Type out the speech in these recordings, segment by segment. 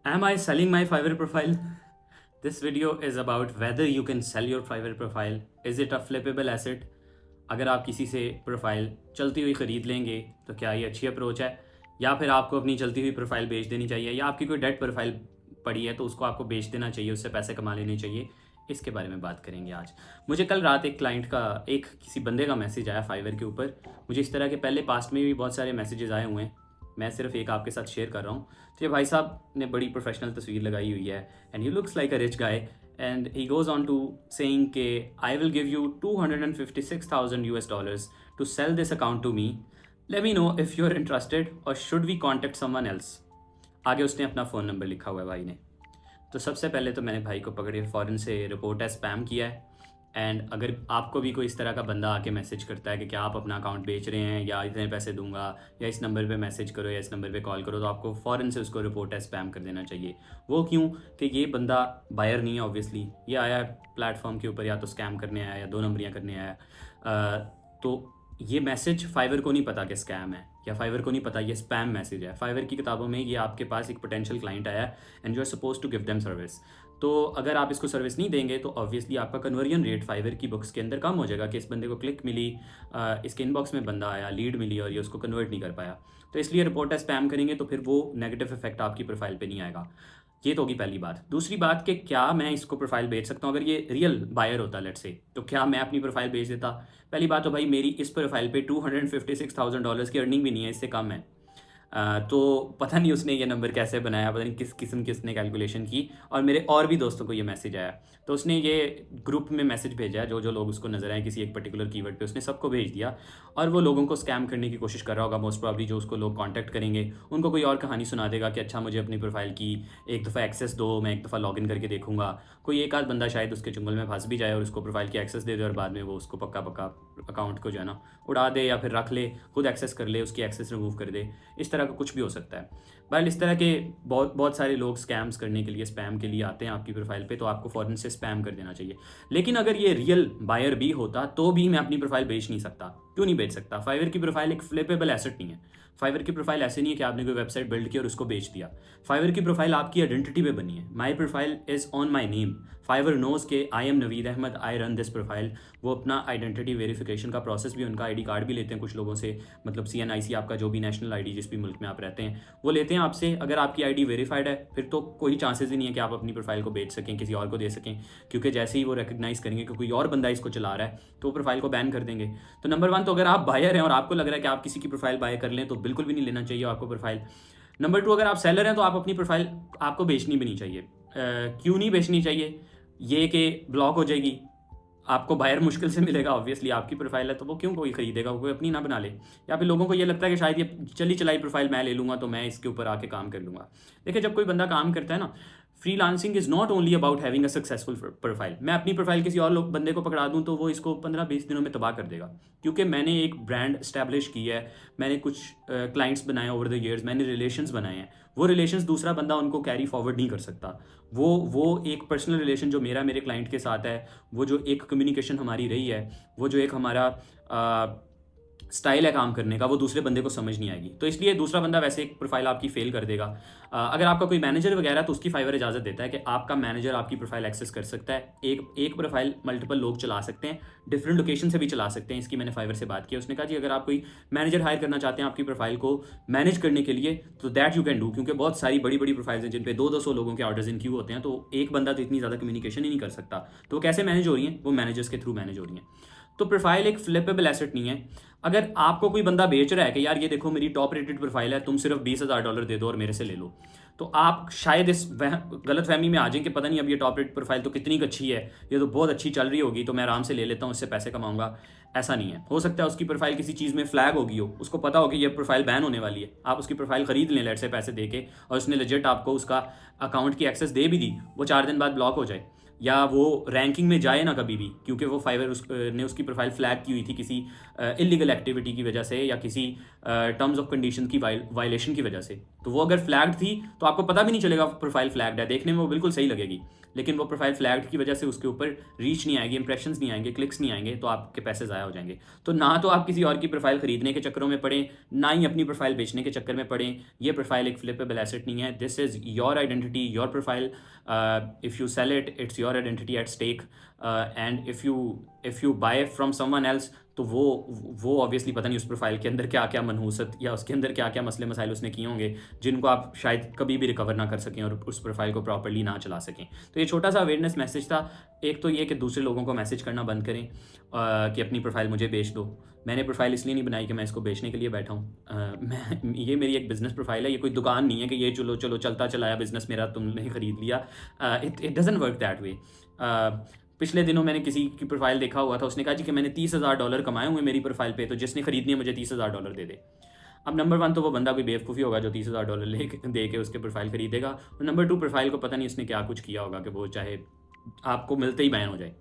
Am I selling my Fiverr profile? This video is about whether you can sell your Fiverr profile. Is it a flippable asset? अगर आप किसी से profile चलती हुई ख़रीद लेंगे तो क्या ये अच्छी अप्रोच है, या फिर आपको अपनी चलती हुई प्रोफाइल बेच देनी चाहिए, या आपकी कोई डेड प्रोफाइल पड़ी है तो उसको आपको बेच देना चाहिए, उससे पैसे कमा लेने चाहिए। इसके बारे में बात करेंगे आज। मुझे कल रात एक क्लाइंट का, एक किसी बंदे का मैसेज आया फाइवर के ऊपर। मुझे इस तरह के पहले पास्ट में भी बहुत सारे मैसेजेस आए हुए हैं, मैं सिर्फ एक आपके साथ शेयर कर रहा हूँ। तो ये भाई साहब ने बड़ी प्रोफेशनल तस्वीर लगाई हुई है, and he looks like a rich guy, and he goes on to saying के I will give you 256,000 US dollars to sell this account to me, let me know if you are interested or should we contact someone else. आगे उसने अपना phone number लिखा हुआ है भाई ने। तो सबसे पहले तो मैंने भाई को पकड़ के फ़ौरन से रिपोर्ट है स्पैम किया है। एंड अगर आपको भी कोई इस तरह का बंदा आके मैसेज करता है कि क्या आप अपना अकाउंट बेच रहे हैं, या इतने पैसे दूंगा, या इस नंबर पे मैसेज करो, या इस नंबर पे कॉल करो, तो आपको फ़ौरन से उसको रिपोर्ट है स्पैम कर देना चाहिए। वो क्यों? कि ये बंदा बायर नहीं है, ऑब्वियसली ये आया प्लेटफॉर्म के ऊपर या तो स्कैम करने आया या दो नंबरियाँ करने आया। तो ये मैसेज फाइवर को नहीं पता कि स्कैम है, या फाइवर को नहीं पता ये स्पैम मैसेज है। फाइवर की किताबों में ये आपके पास एक पोटेंशियल क्लाइंट आया and you are suppose to give them service. तो अगर आप इसको सर्विस नहीं देंगे तो ऑब्वियसली आपका कन्वर्जन रेट फाइवर की बुक्स के अंदर कम हो जाएगा कि इस बंदे को क्लिक मिली, इसके इनबॉक्स में बंदा आया, लीड मिली और ये उसको कन्वर्ट नहीं कर पाया। तो इसलिए रिपोर्ट है स्पैम करेंगे तो फिर वो नेगेटिव इफेक्ट आपकी प्रोफाइल पे नहीं आएगा। ये तो होगी पहली बात। दूसरी बात कि क्या मैं इसको प्रोफाइल बेच सकता हूँ? अगर ये रियल बायर होता लेट्स से, तो क्या मैं अपनी प्रोफाइल बेच देता? पहली बात तो भाई मेरी इस प्रोफाइल पे 256,000 डॉलर्स की अर्निंग भी नहीं है, इससे कम है। तो पता नहीं उसने ये नंबर कैसे बनाया, पता नहीं किस किस्म की उसने कैलकुलेशन की। और मेरे और भी दोस्तों को ये मैसेज आया, तो उसने ये ग्रुप में मैसेज भेजा है, जो जो लोग उसको नजर आए किसी एक पर्टिकुलर कीवर्ड पे उसने सबको भेज दिया। और वो लोगों को स्कैम करने की कोशिश कर रहा होगा मोस्ट प्रॉब्ली। जो उसको लोग कांटेक्ट करेंगे उनको कोई और कहानी सुना देगा कि अच्छा मुझे अपनी प्रोफाइल की एक दफ़ा एक्सेस दो, मैं एक दफ़ा लॉगिन करके देखूंगा। कोई एक आध बंदा शायद उसके चुंगल में फंस भी जाए और उसको प्रोफाइल की एक्सेस दे दे, और बाद में वो उसको पक्का पक्का अकाउंट को जो है ना उड़ा दे, या फिर रख ले, खुद एक्सेस कर ले, उसकी एक्सेस रिमूव कर दे। इस तरह का कुछ भी हो सकता है। बहरहाल इस तरह के बहुत बहुत सारे लोग स्कैम्स करने के लिए, स्पैम के लिए आते हैं आपकी प्रोफाइल पे, तो आपको फ़ौरन से स्पैम कर देना चाहिए। लेकिन अगर ये रियल बायर भी होता तो भी मैं अपनी प्रोफाइल बेच नहीं सकता। क्यों नहीं बेच सकता? फाइवर की प्रोफाइल एक फ्लिपेबल एसेट नहीं है। फाइवर की प्रोफाइल ऐसे नहीं है कि आपने कोई वेबसाइट बिल्ड की और उसको बेच दिया। फाइवर की प्रोफाइल आपकी आइडेंटिटी पे बनी है। My profile is on my name. Fiverr knows के I am Naveed Ahmed, I run this profile. वो अपना आइडेंटिटी वेरिफिकेशन का प्रोसेस भी, उनका आईडी कार्ड भी लेते हैं कुछ लोगों से, मतलब CNIC आपका जो भी नेशनल आईडी जिस भी मुल्क में आप रहते हैं वो लेते हैं आपसे। अगर आपकी आईडी वेरीफाइड है फिर तो कोई चांसेस ही नहीं है कि आप अपनी प्रोफाइल को बेच सकें, किसी और को दे सकें, क्योंकि जैसे ही वो रिकग्नाइज करेंगे कि कोई और बंदा इसको चला रहा है तो वो प्रोफाइल को बैन कर देंगे। तो नंबर वन, तो अगर आप बायर हैं और आपको लग रहा है कि आप किसी की प्रोफाइल बाय कर लें तो बिल्कुल भी नहीं लेना चाहिए आपको प्रोफाइल। नंबर टू, अगर आप सेलर हैं तो आप अपनी प्रोफाइल आपको बेचनी भी नहीं चाहिए। क्यों नहीं बेचनी चाहिए? ये कि ब्लॉक हो जाएगी, आपको बायर मुश्किल से मिलेगा। ऑब्वियसली आपकी प्रोफाइल है तो वो क्यों कोई खरीदेगा, कोई अपनी ना बना ले। या फिर लोगों को ये लगता है कि शायद ये चली चलाई प्रोफाइल मैं ले लूँगा तो मैं इसके ऊपर आके काम कर लूँगा। देखिए, जब कोई बंदा काम करता है ना, freelancing is not only about having a successful profile. मैं अपनी प्रोफाइल किसी और लोग बंदे को पकड़ा दूँ तो वो इसको 15-20 दिनों में तबाह कर देगा, क्योंकि मैंने एक ब्रांड इस्टेब्लिश की है, मैंने कुछ क्लाइंट्स बनाए ओवर द ईयर्स, मैंने रिलेशंस बनाए हैं। वो रिलेशंस दूसरा बंदा उनको कैरी फॉरवर्ड नहीं कर सकता। वो एक पर्सनल रिलेशन जो मेरा मेरे क्लाइंट के साथ है, वो जो एक कम्युनिकेशन हमारी रही है, वो जो एक हमारा स्टाइल है काम करने का, वो दूसरे बंदे को समझ नहीं आएगी। तो इसलिए दूसरा बंदा वैसे एक प्रोफाइल आपकी फेल कर देगा। अगर आपका कोई मैनेजर वगैरह, तो उसकी फाइवर इजाज़त देता है कि आपका मैनेजर आपकी प्रोफाइल एक्सेस कर सकता है। एक प्रोफाइल मल्टीपल लोग चला सकते हैं, डिफरेंट लोकेशन से भी चला सकते हैं। इसकी मैंने फाइवर से बात की, उसने कहा जी अगर आप कोई मैनेजर हायर करना चाहते हैं आपकी प्रोफाइल को मैनेज करने के लिए तो दैट यू कैन डू, क्योंकि बहुत सारी बड़ी बड़ी प्रोफाइल्स हैं जिन पे 200 लोगों के ऑर्डर्स इन क्यू होते हैं, तो एक बंदा तो इतनी ज़्यादा कम्युनिकेशन ही नहीं कर सकता। तो वो कैसे मैनेज हो रही हैं? वो मैनेजर्स के थ्रू मैनेज हो रही हैं। तो प्रोफाइल एक फ्लिपेबल एसेट नहीं है। अगर आपको कोई बंदा बेच रहा है कि यार ये देखो मेरी टॉप रेटेड प्रोफाइल है, तुम सिर्फ $20,000 दे दो और मेरे से ले लो, तो आप शायद इस गलत फहमी में आ जाएं कि पता नहीं अब ये टॉप रेटेड प्रोफाइल तो कितनी अच्छी है, ये तो बहुत अच्छी चल रही होगी तो मैं आराम से ले लेता हूँ, इससे पैसे कमाऊंगा। ऐसा नहीं है। हो सकता है उसकी प्रोफाइल किसी चीज़ में फ्लैग होगी हो, उसको पता हो कि ये प्रोफाइल बैन होने वाली है, आप उसकी प्रोफाइल खरीद लें लेट से पैसे दे के, और उसने लेजिट आपको उसका अकाउंट की एक्सेस दे भी दी, वो 4 दिन बाद ब्लॉक हो जाए, या वो रैंकिंग में जाए ना कभी भी, क्योंकि वो फाइवर ने उसकी प्रोफाइल फ्लैग की हुई थी किसी इलीगल एक्टिविटी की वजह से या किसी टर्म्स ऑफ कंडीशन की वायलेशन की वजह से। तो वो अगर फ्लैग्ड थी तो आपको पता भी नहीं चलेगा प्रोफाइल फ्लैग्ड है, देखने में वो बिल्कुल सही लगेगी, लेकिन वो प्रोफाइल फ्लैग्ड की वजह से उसके ऊपर रीच नहीं आएगी, इंप्रेशंस नहीं आएंगे, क्लिक्स नहीं आएंगे, तो आपके पैसे ज़ाया हो जाएंगे। तो ना तो आप किसी और की प्रोफाइल खरीदने के चक्करों में पड़ें, ना ही अपनी प्रोफाइल बेचने के चक्कर में पड़ें। ये प्रोफाइल एक फ्लिपेबल एसेट नहीं है, this is your identity, your profile. If you sell it, it's your identity at stake, and if you buy from someone else, तो वो ऑब्वियसली पता नहीं उस प्रोफाइल के अंदर क्या क्या मनहूसत या उसके अंदर क्या क्या मसले मसाइल उसने किए होंगे जिनको आप शायद कभी भी रिकवर ना कर सकें और उस प्रोफाइल को प्रॉपर्ली ना चला सकें। तो ये छोटा सा अवेयरनेस मैसेज था। एक तो ये कि दूसरे लोगों को मैसेज करना बंद करें कि अपनी प्रोफाइल मुझे बेच दो। मैंने प्रोफाइल इसलिए नहीं बनाई कि मैं इसको बेचने के लिए बैठा हूँ। ये मेरी एक बिज़नेस प्रोफाइल है, ये कोई दुकान नहीं है कि ये चलो चलो चलता चलाया बिज़नेस मेरा तुमने ख़रीद लिया। It doesn't work that way. पिछले दिनों मैंने किसी की प्रोफाइल देखा हुआ था, उसने कहा जी कि मैंने $30,000 कमाए हुए मेरी प्रोफाइल पे, तो जिसने खरीदनी है मुझे $30,000 दे दे। अब नंबर 1 तो वो बंदा कोई बेवकूफ़ी होगा जो $30,000 दे के उसके प्रोफाइल खरीदेगा, और नंबर 2 प्रोफाइल को पता नहीं उसने क्या कुछ किया होगा कि वो चाहे आपको मिलते ही बैन हो जाए।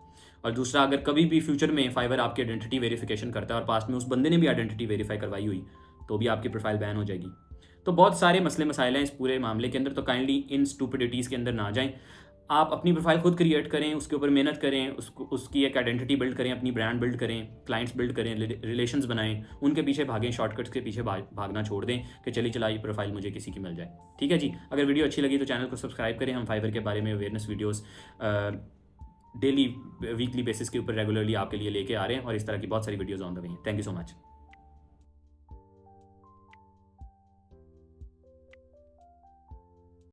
और दूसरा, अगर कभी भी फ्यूचर में फाइवर आपकी आइडेंटिटी वेरिफिकेशन करता है और पास्ट में उस बंदे ने भी आइडेंटिटी वेरीफाई करवाई हुई, तो भी आपकी प्रोफाइल बैन हो जाएगी। तो बहुत सारे मसले मसाइल हैं इस पूरे मामले के अंदर, तो काइंडली इन स्टूपिडिटीज़ के अंदर ना जाएं। आप अपनी प्रोफाइल खुद क्रिएट करें, उसके ऊपर मेहनत करें, उसकी एक आइडेंटिटी बिल्ड करें, अपनी ब्रांड बिल्ड करें, क्लाइंट्स बिल्ड करें, रिलेशंस बनाएं, उनके पीछे भागें, शॉर्टकट्स के पीछे भागना छोड़ दें कि चली चलाई प्रोफाइल मुझे किसी की मिल जाए। ठीक है जी। अगर वीडियो अच्छी लगी तो चैनल को सब्सक्राइब करें। हम फाइवर के बारे में awareness videos daily weekly basis के ऊपर रेगुलरली आपके लिए लेके आ रहे हैं, और इस तरह की बहुत सारी वीडियोज़ ऑन द वे हैं। Thank you so much.